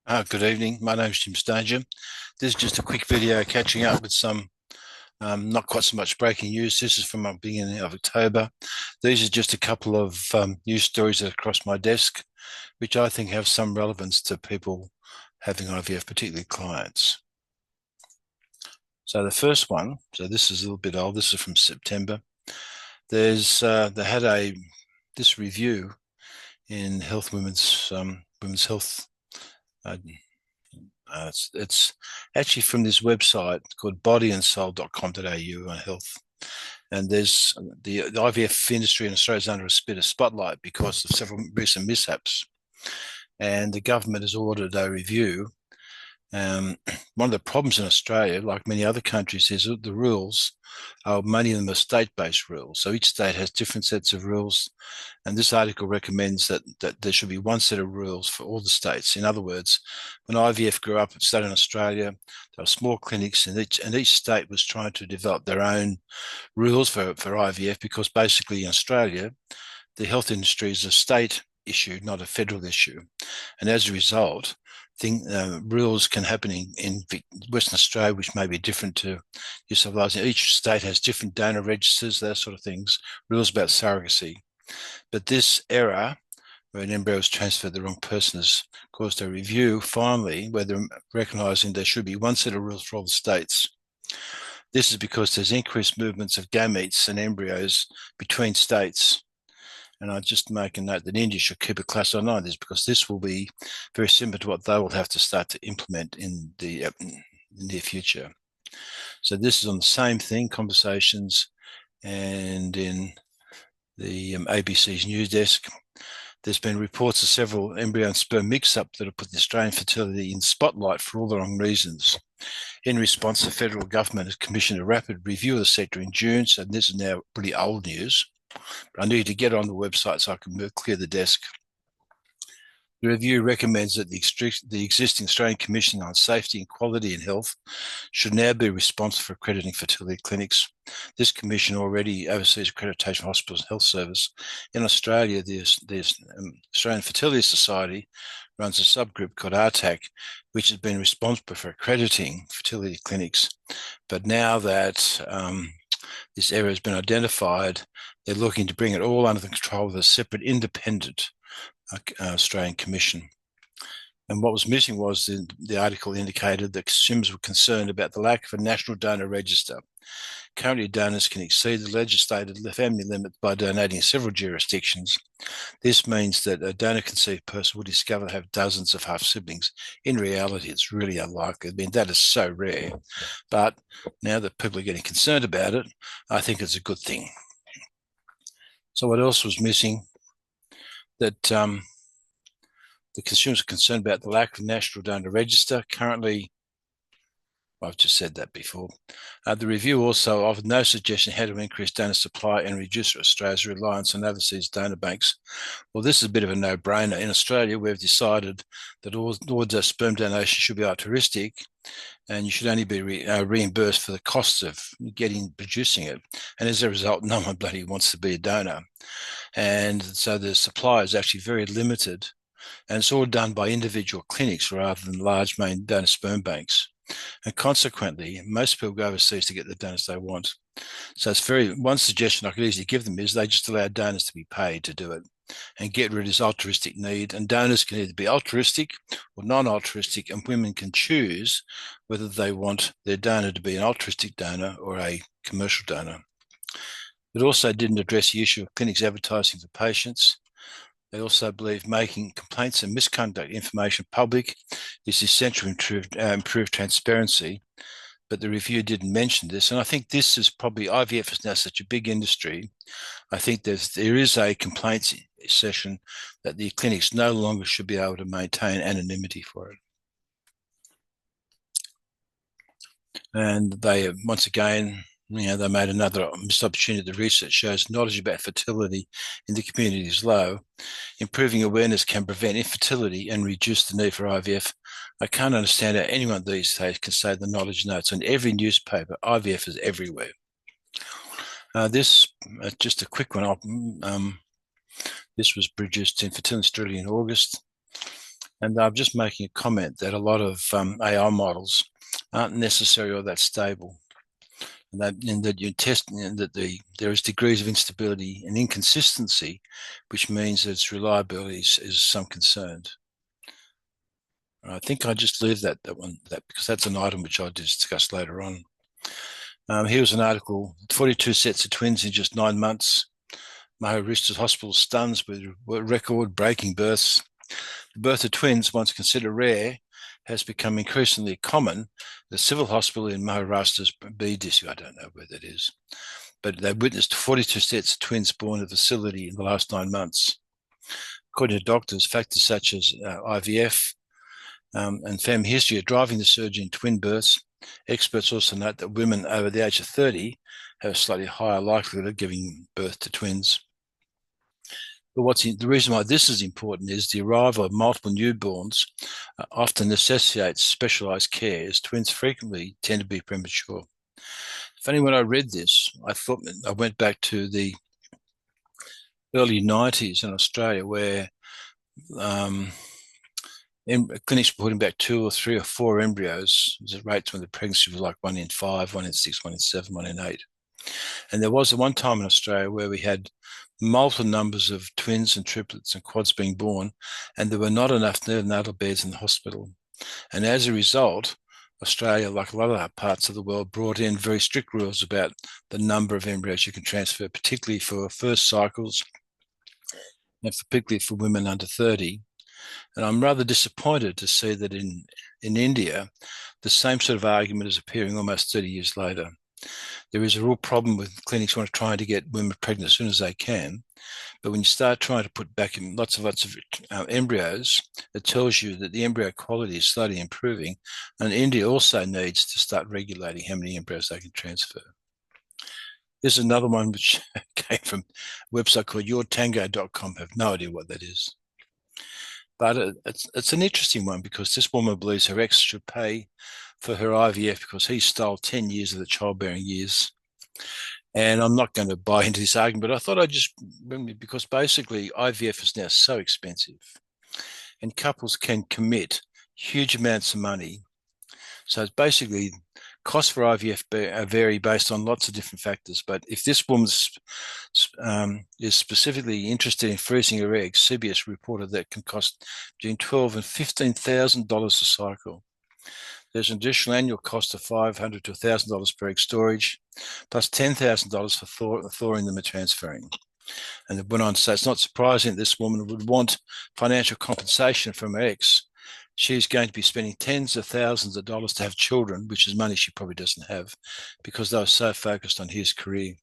Good evening. My name is Jim Stanger. This is just a quick video catching up with some not quite so much breaking news. This is from the beginning of October. These are just a couple of news stories that crossed my desk, which I think have some relevance to people having IVF, particularly clients. So the first one, so this is a little bit old. This is from September. They had this review in Women's Health. Uh, it's actually from this website called bodyandsoul.com.au on health. And there's the IVF industry in Australia is under a bit of spotlight because of several recent mishaps. And the government has ordered a review. One of the problems in Australia, like many other countries, is that the rules many of them are state-based rules. So each state has different sets of rules. And this article recommends that there should be one set of rules for all the states. In other words, when IVF grew up, started in Australia, there were small clinics, and each state was trying to develop their own rules for IVF because basically in Australia, the health industry is a state issue, not a federal issue. And as a result, rules can happen in Western Australia, which may be different to New South Wales. Each state has different donor registers, those sort of things, rules about surrogacy. But this error, where an embryo is transferred to the wrong person, has caused a review finally where they're recognising there should be one set of rules for all the states. This is because there's increased movements of gametes and embryos between states. And I just make a note that India should keep a close eye on this because this will be very similar to what they will have to start to implement in the near future. So this is on the same thing, conversations, and in the ABC's news desk. There's been reports of several embryo and sperm mix-up that have put the Australian fertility in spotlight for all the wrong reasons. In response, the federal government has commissioned a rapid review of the sector in June, so this is now pretty old news. But I need to get on the website so I can clear the desk. The review recommends that the existing Australian Commission on Safety and Quality in Health should now be responsible for accrediting fertility clinics. This commission already oversees accreditation of hospitals and health service. In Australia, the Australian Fertility Society runs a subgroup called ARTAC, which has been responsible for accrediting fertility clinics. But now that this area has been identified, they're looking to bring it all under the control of a separate independent Australian Commission. And what was missing was the article indicated that consumers were concerned about the lack of a national donor register. Currently, donors can exceed the legislated family limit by donating in several jurisdictions. This means that a donor-conceived person will discover they have dozens of half-siblings. In reality, it's really unlikely. I mean, that is so rare. But now that people are getting concerned about it, I think it's a good thing. So what else was missing? That the consumers are concerned about the lack of national donor register. Currently, I've just said that before. The review also offered no suggestion how to increase donor supply and reduce Australia's reliance on overseas donor banks. Well, this is a bit of a no-brainer. In Australia, we've decided that all sperm donation should be altruistic, and you should only be reimbursed for the costs of producing it. And as a result, no one bloody wants to be a donor. And so the supply is actually very limited, and it's all done by individual clinics rather than large main donor sperm banks. And consequently, most people go overseas to get the donors they want. So one suggestion I could easily give them is they just allow donors to be paid to do it and get rid of this altruistic need. And donors can either be altruistic or non-altruistic, and women can choose whether they want their donor to be an altruistic donor or a commercial donor. It also didn't address the issue of clinics advertising for patients. They also believe making complaints and misconduct information public is essential to improve transparency, but the review didn't mention this. And I think this is probably, IVF is now such a big industry. I think there is a complaints session that the clinics no longer should be able to maintain anonymity for it. And they, once again, they made another missed opportunity. The research shows knowledge about fertility in the community is low. Improving awareness can prevent infertility and reduce the need for IVF. I can't understand how anyone these days can say the knowledge notes on every newspaper. IVF is everywhere. This, just a quick one. This was produced in Fertility Australia in August. And I'm just making a comment that a lot of AI models aren't necessarily all that stable. And that you test, and that there is degrees of instability and inconsistency, which means that its reliability is some concerned. I think I just leave that because that's an item which I'll discuss later on. Here was an article: 42 sets of twins in just 9 months. Maharishtra Hospital stuns with record-breaking births. The birth of twins, once considered rare, has become increasingly common. The civil hospital in Maharashtra's B district, I don't know where that is, but they witnessed 42 sets of twins born at the facility in the last 9 months. According to doctors, factors such as IVF and family history are driving the surge in twin births. Experts also note that women over the age of 30 have a slightly higher likelihood of giving birth to twins. But the reason why this is important is the arrival of multiple newborns often necessitates specialized care, as twins frequently tend to be premature. Funny, when I read this, I went back to the early 90s in Australia, where clinics were putting back 2 or 3 or 4 embryos. The rates when the pregnancy was like 1 in 5, 1 in 6, 1 in 7, 1 in 8. And there was one time in Australia where we had multiple numbers of twins and triplets and quads being born, and there were not enough neonatal beds in the hospital. And as a result, Australia, like a lot of other parts of the world, brought in very strict rules about the number of embryos you can transfer, particularly for first cycles and particularly for women under 30. And I'm rather disappointed to see that in India, the same sort of argument is appearing almost 30 years later. There is a real problem with clinics trying to get women pregnant as soon as they can. But when you start trying to put back in lots of embryos, it tells you that the embryo quality is slowly improving. And India also needs to start regulating how many embryos they can transfer. There's another one which came from a website called yourtango.com. I have no idea what that is. But it's an interesting one, because this woman believes her ex should pay for her IVF because he stole 10 years of the childbearing years. And I'm not going to buy into this argument, but I thought I'd just, because basically IVF is now so expensive and couples can commit huge amounts of money. So it's basically costs for IVF vary based on lots of different factors. But if this woman is specifically interested in freezing her eggs, CBS reported that can cost between $12,000 and $15,000 a cycle. There's an additional annual cost of $500 to $1,000 per egg storage, plus $10,000 for thawing them and transferring. And it went on to say it's not surprising that this woman would want financial compensation from her ex. She's going to be spending tens of thousands of dollars to have children, which is money she probably doesn't have, because they were so focused on his career.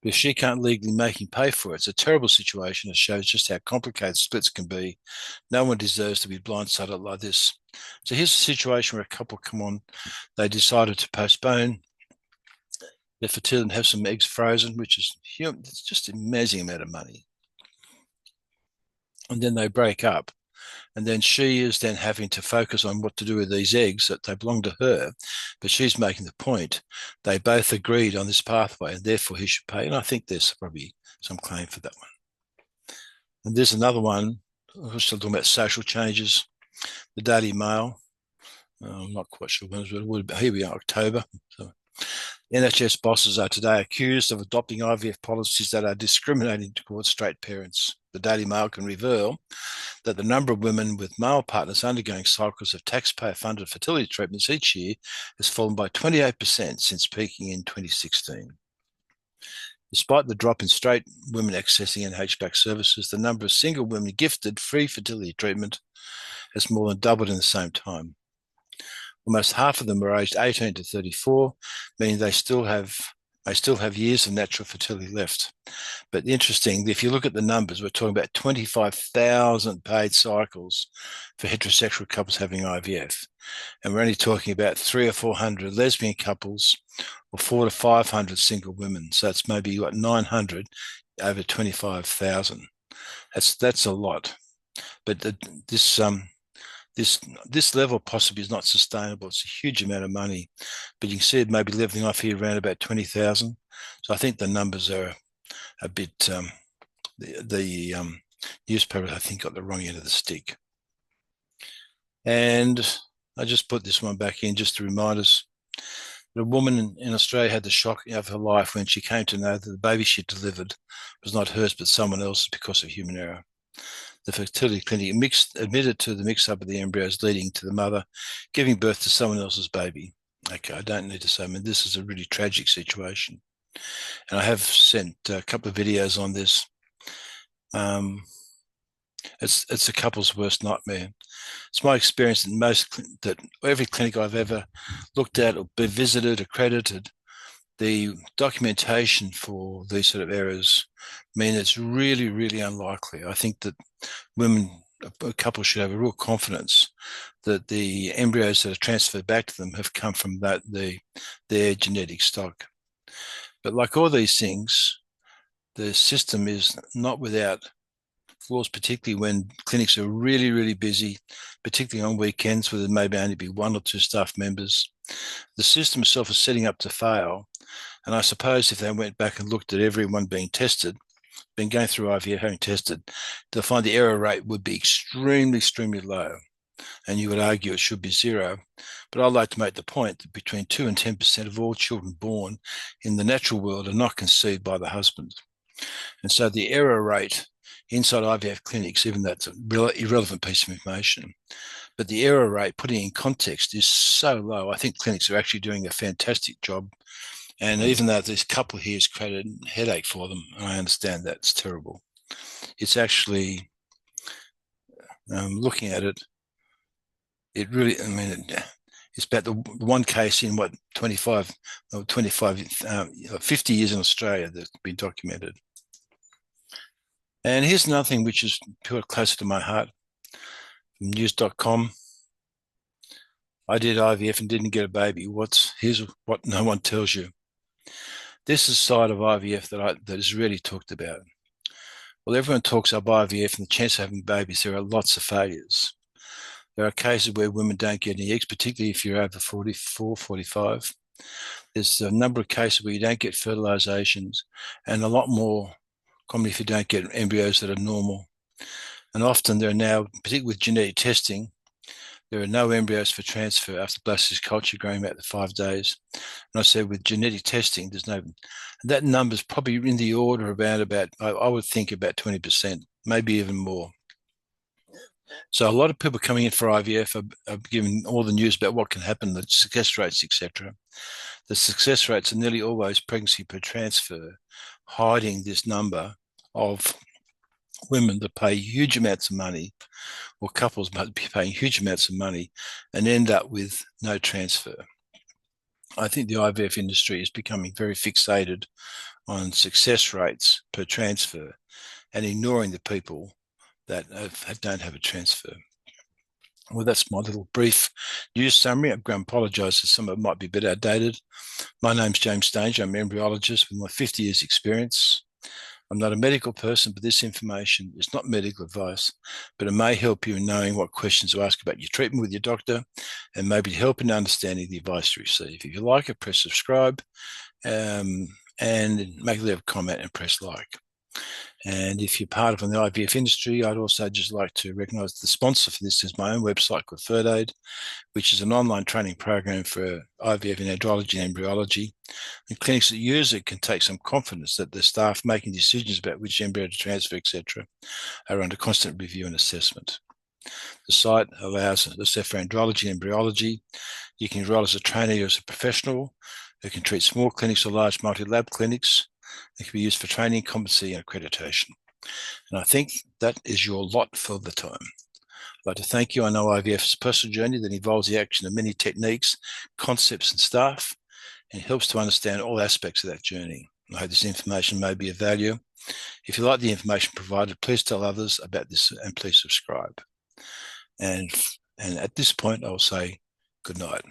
If she can't legally make him pay for it, it's a terrible situation. It shows just how complicated splits can be. No one deserves to be blindsided like this. So here's a situation where a couple come on. They decided to postpone their fertility and have some eggs frozen, which is it's just an amazing amount of money. And then they break up. And then she is then having to focus on what to do with these eggs that they belong to her. But she's making the point they both agreed on this pathway, and therefore he should pay. And I think there's probably some claim for that one. And there's another one. We're still talking about social changes. The Daily Mail. I'm not quite sure when it would be. Here we are, October. So NHS bosses are today accused of adopting IVF policies that are discriminating towards straight parents. The Daily Mail can reveal that the number of women with male partners undergoing cycles of taxpayer-funded fertility treatments each year has fallen by 28% since peaking in 2016. Despite the drop in straight women accessing NHS-backed services, the number of single women gifted free fertility treatment has more than doubled in the same time. Almost half of them are aged 18 to 34, meaning they still have years of natural fertility left. But interesting, if you look at the numbers, we're talking about 25,000 paid cycles for heterosexual couples having IVF. And we're only talking about 300 or 400 lesbian couples, or 400 to 500 single women. So it's maybe 900 over 25,000. That's a lot. But this level possibly is not sustainable. It's a huge amount of money, but you can see it maybe leveling off here around about 20,000. So I think the numbers are a bit, the newspaper, I think, got the wrong end of the stick. And I just put this one back in just to remind us that a woman in Australia had the shock of her life when she came to know that the baby she delivered was not hers but someone else's because of human error. The fertility clinic admitted to the mix-up of the embryos, leading to the mother giving birth to someone else's baby. Okay, I don't need to say, I mean, this is a really tragic situation. And I have sent a couple of videos on this. It's a couple's worst nightmare. It's my experience that every clinic I've ever looked at or been visited, accredited, the documentation for these sort of errors mean it's really, really unlikely. I think that a couple should have a real confidence that the embryos that are transferred back to them have come from their genetic stock. But like all these things, the system is not without flaws, particularly when clinics are really, really busy, particularly on weekends where there may only be one or two staff members. The system itself is setting up to fail. And I suppose if they went back and looked at everyone being tested, been going through IVF, having tested, they'll find the error rate would be extremely, extremely low. And you would argue it should be zero. But I'd like to make the point that between 2 and 10% of all children born in the natural world are not conceived by the husband. And so the error rate inside IVF clinics, even that's a irrelevant piece of information, but the error rate, putting in context, is so low. I think clinics are actually doing a fantastic job. And even though this couple here has created a headache for them, and I understand that it's terrible, it's actually, looking at it, it really, I mean, it's about the one case in 25 or 50 years in Australia that's been documented. And here's another thing which is closer to my heart, from news.com. I did IVF and didn't get a baby. Here's what no one tells you. This is a side of IVF that is really talked about. Well, everyone talks about IVF and the chance of having babies. There are lots of failures. There are cases where women don't get any eggs, particularly if you're over 44, 45. There's a number of cases where you don't get fertilizations, and a lot more commonly if you don't get embryos that are normal. And often there are now, particularly with genetic testing, there are no embryos for transfer after blastocyst culture growing out to 5 days. And I said with genetic testing, that number is probably in the order of about I would think about 20%, maybe even more. So a lot of people coming in for IVF are giving all the news about what can happen, the success rates, etc. The success rates are nearly always pregnancy per transfer, hiding this number of women that pay huge amounts of money, or couples might be paying huge amounts of money and end up with no transfer. I think the IVF industry is becoming very fixated on success rates per transfer and ignoring the people that don't have a transfer. Well, that's my little brief news summary. I'm going to apologise that some of it might be a bit outdated. My name's James Danger. I'm an embryologist with my 50 years experience. I'm not a medical person, but this information is not medical advice, but it may help you in knowing what questions to ask about your treatment with your doctor and maybe help in understanding the advice you receive. If you like it, press subscribe and make a little comment and press like. And if you're part of the IVF industry, I'd also just like to recognise the sponsor for this is my own website called FerdAid, which is an online training program for IVF in andrology and embryology. And clinics that use it can take some confidence that the staff making decisions about which embryo to transfer, etc., are under constant review and assessment. The site allows, let's say, for andrology and embryology, you can enroll as a trainee or as a professional who can treat small clinics or large multi-lab clinics. It can be used for training, competency, and accreditation. And I think that is your lot for the time. I'd like to thank you. I know IVF is a personal journey that involves the action of many techniques, concepts, and staff, and helps to understand all aspects of that journey. I hope this information may be of value. If you like the information provided, please tell others about this and please subscribe. And at this point, I'll say good night.